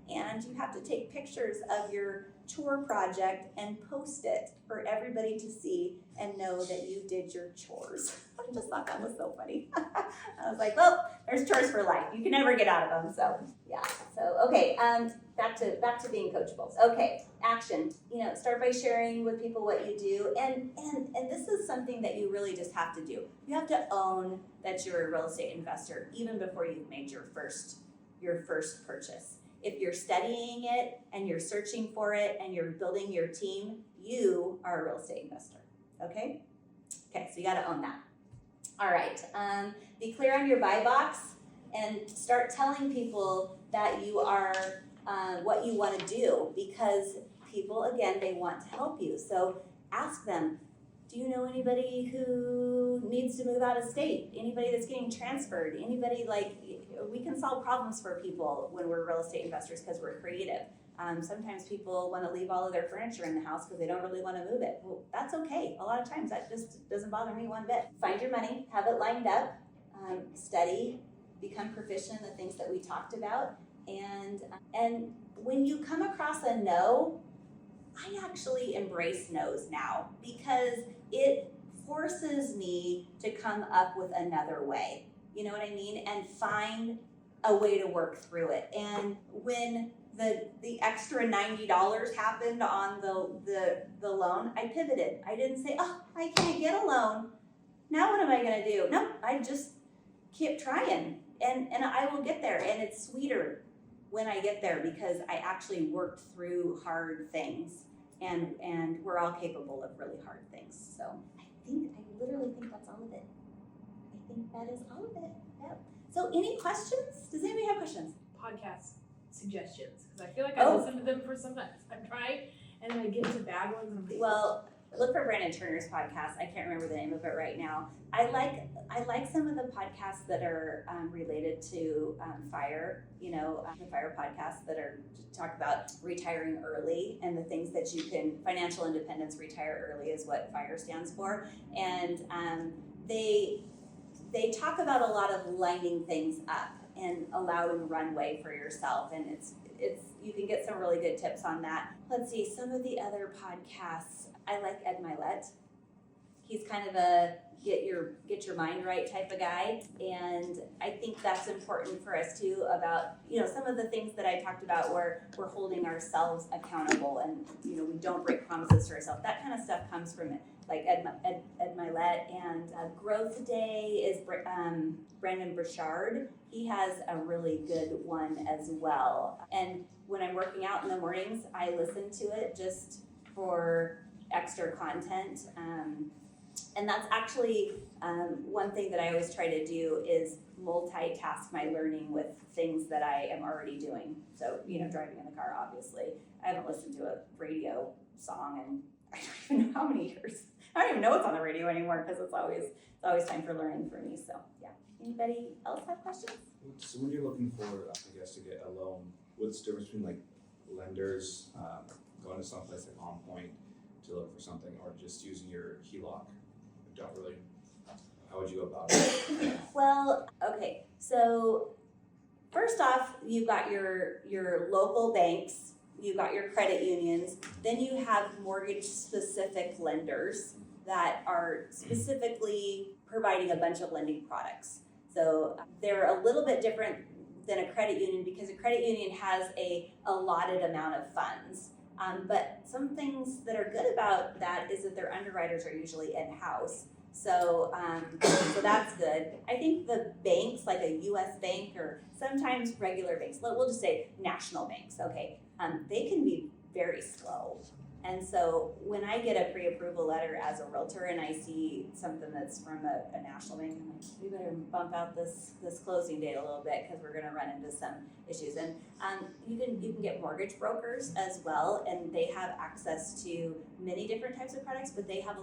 And you have to take pictures of your chore project and post it for everybody to see and know that you did your chores. I just thought that was so funny. I was like, well, there's chores for life. You can never get out of them. So yeah. So okay. Back to being coachable. Okay. Action. Start by sharing with people what you do, and this is something that you really just have to do. You have to own that you're a real estate investor even before you've made your first your first purchase. If you're studying it and you're searching for it and you're building your team, you are a real estate investor, okay? Okay, so you gotta own that. All right, be clear on your buy box and start telling people that you are what you want to do, because people, again, they want to help you. So ask them, do you know anybody who needs to move out of state? Anybody that's getting transferred? Anybody, like, we can solve problems for people when we're real estate investors because we're creative. Sometimes people want to leave all of their furniture in the house because they don't really want to move it. Well, that's okay. A lot of times that just doesn't bother me one bit. Find your money, have it lined up, study, become proficient in the things that we talked about. And when you come across a no, I actually embrace no's now because it forces me to come up with another way. You know what I mean? And find a way to work through it. And when the extra $90 happened on the loan, I pivoted. I didn't say, oh, I can't get a loan. Now what am I gonna do? No, I just keep trying and I will get there. And it's sweeter when I get there because I actually worked through hard things, and we're all capable of really hard things. So I literally think that's all of it. I think that is all of it. Yep. So any questions? Does anybody have questions? Podcast suggestions, because I feel like I listen to them for sometimes. I'm trying, and then I get to bad ones. And I'm like, well, look for Brandon Turner's podcast. I can't remember the name of it right now. I like some of the podcasts that are related to FIRE. You know, the FIRE podcasts that are talk about retiring early and the things that you can. Financial independence, retire early is what FIRE stands for, and they talk about a lot of lining things up and allowing runway for yourself, and it's you can get some really good tips on that. Let's see, some of the other podcasts. I like Ed Milet. He's kind of a get your mind right type of guy, and I think that's important for us too. About some of the things that I talked about where we're holding ourselves accountable, and we don't break promises to ourselves. That kind of stuff comes from it. Like Ed Milet, and Growth Day is Brandon Burchard. He has a really good one as well. And when I'm working out in the mornings, I listen to it just for extra content. And that's actually one thing that I always try to do is multitask my learning with things that I am already doing. So, driving in the car, obviously. I haven't listened to a radio song in I don't even know how many years. I don't even know what's on the radio anymore because it's always time for learning for me. So yeah. Anybody else have questions? So when you're looking for, I guess, to get a loan, what's the difference between like lenders going to someplace like On Point to look for something, or just using your HELOC? Don't really. How would you go about it? Well, okay. So first off, you've got your local banks. You've got your credit unions, then you have mortgage-specific lenders that are specifically providing a bunch of lending products. So they're a little bit different than a credit union because a credit union has a allotted amount of funds. But some things that are good about that is that their underwriters are usually in-house. So that's good. I think the banks, like a U.S. bank or sometimes regular banks, we'll just say national banks, okay, they can be very slow. And so when I get a pre-approval letter as a realtor and I see something that's from a national bank, I'm like, we better bump out this closing date a little bit because we're going to run into some issues. And you can get mortgage brokers as well, and they have access to many different types of products, but they have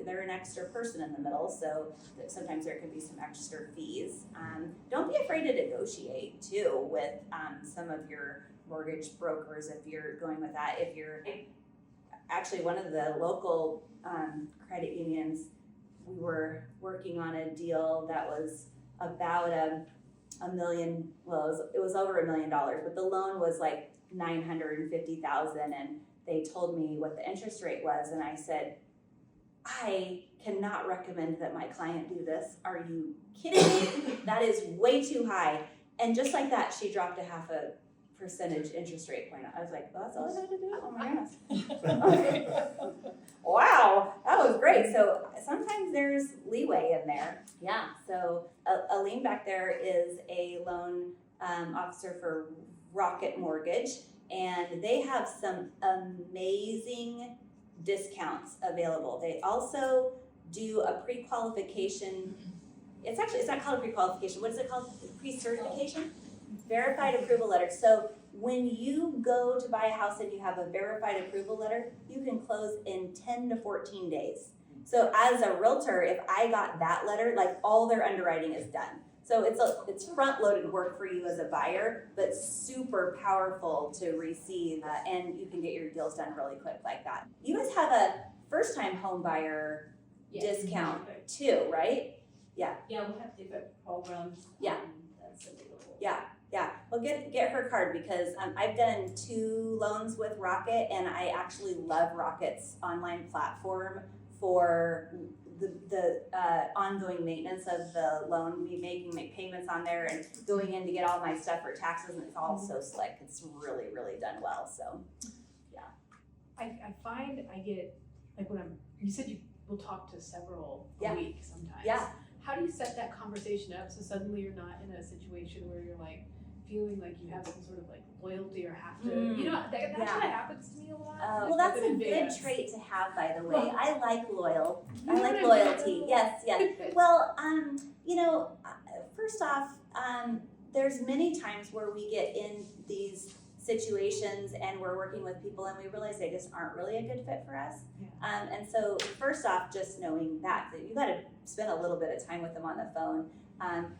they're an extra person in the middle, so that sometimes there can be some extra fees. Don't be afraid to negotiate too with some of your mortgage brokers if you're going with that. Actually, one of the local credit unions, we were working on a deal that was about a million. Well, it was over $1 million, but the loan was like $950,000, and they told me what the interest rate was, and I said, I cannot recommend that my client do this. Are you kidding me? That is way too high. And just like that, she dropped a 0.5% interest rate point. I was like, well, that's all I had to do? Oh my goodness. Wow, that was great. So sometimes there's leeway in there. Yeah, so a lien back there is a loan officer for Rocket Mortgage, and they have some amazing discounts available. They also do a pre-qualification. It's not called a pre-qualification. What is it called? Pre-certification? Verified approval letter. So when you go to buy a house and you have a verified approval letter, you can close in 10 to 14 days. So as a realtor, if I got that letter, like all their underwriting is done. So it's front-loaded work for you as a buyer, but super powerful to receive, and you can get your deals done really quick like that. You guys have a first-time home buyer discount too, right? Yeah, we have different programs. Yeah. That's available. Yeah, well, get her card because I've done 2 loans with Rocket, and I actually love Rocket's online platform for the ongoing maintenance of the loan. Me making my payments on there and going in to get all my stuff for taxes, and it's all so slick. It's really, really done well. So, I find I get, like you said you will talk to several Yeah. a week sometimes. Yeah. How do you set that conversation up so suddenly you're not in a situation where you're like feeling like you have some sort of like loyalty or have to, you know, that Yeah. kind of happens to me a lot. well, that's a in good Vegas. trait to have, by the way. I like loyal. I You know like what I mean? loyalty. Yes. Well, you know, first off, there's many times where we get in these situations and we're working with people and we realize they just aren't really a good fit for us. Yeah. And so first off, just knowing that you got to spend a little bit of time with them on the phone.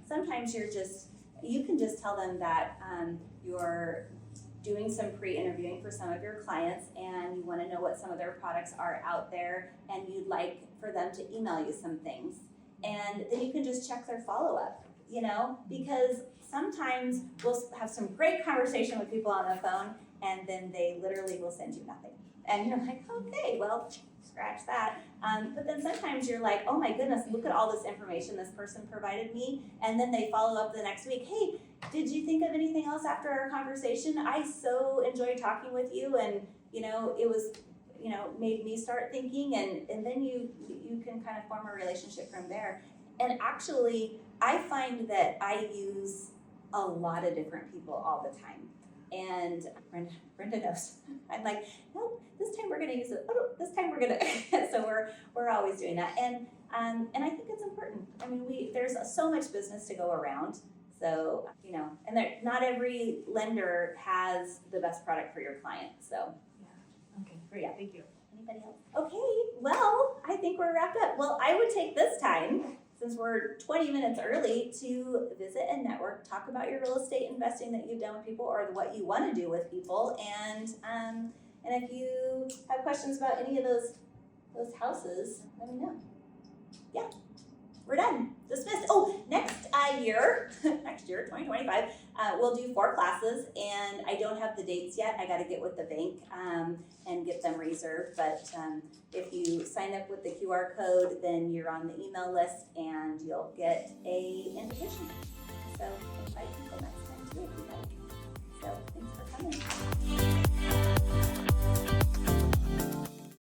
Sometimes you can just tell them that you're doing some pre-interviewing for some of your clients and you want to know what some of their products are out there and you'd like for them to email you some things. And then you can just check their follow-up, you know, because sometimes we'll have some great conversation with people on the phone and then they literally will send you nothing. And you're like, okay, well, scratch that. But then sometimes you're like, oh my goodness, look at all this information this person provided me. And then they follow up the next week. Hey, did you think of anything else after our conversation? I so enjoyed talking with you and, you know, it was, you know, made me start thinking and then you can kind of form a relationship from there. And actually, I find that I use a lot of different people all the time. And Brenda knows. I'm like, nope, this time we're gonna use it. Oh, no, this time we're gonna. So we're always doing that. And I think it's important. I mean, there's so much business to go around. So, you know, and not every lender has the best product for your client. So. Okay, great, Yeah. thank you. Anybody else? Okay, well, I think we're wrapped up. Well, I would take this time, since we're 20 minutes early, to visit and network, talk about your real estate investing that you've done with people or what you want to do with people. And if you have questions about any of those houses, let me know. Yeah, we're done. Dismissed. Oh, next year, 2025, we'll do 4 classes, and I don't have the dates yet. I got to get with the bank and get them reserved. But if you sign up with the QR code, then you're on the email list, and you'll get a invitation. So invite people next time too if you like. So thanks for coming.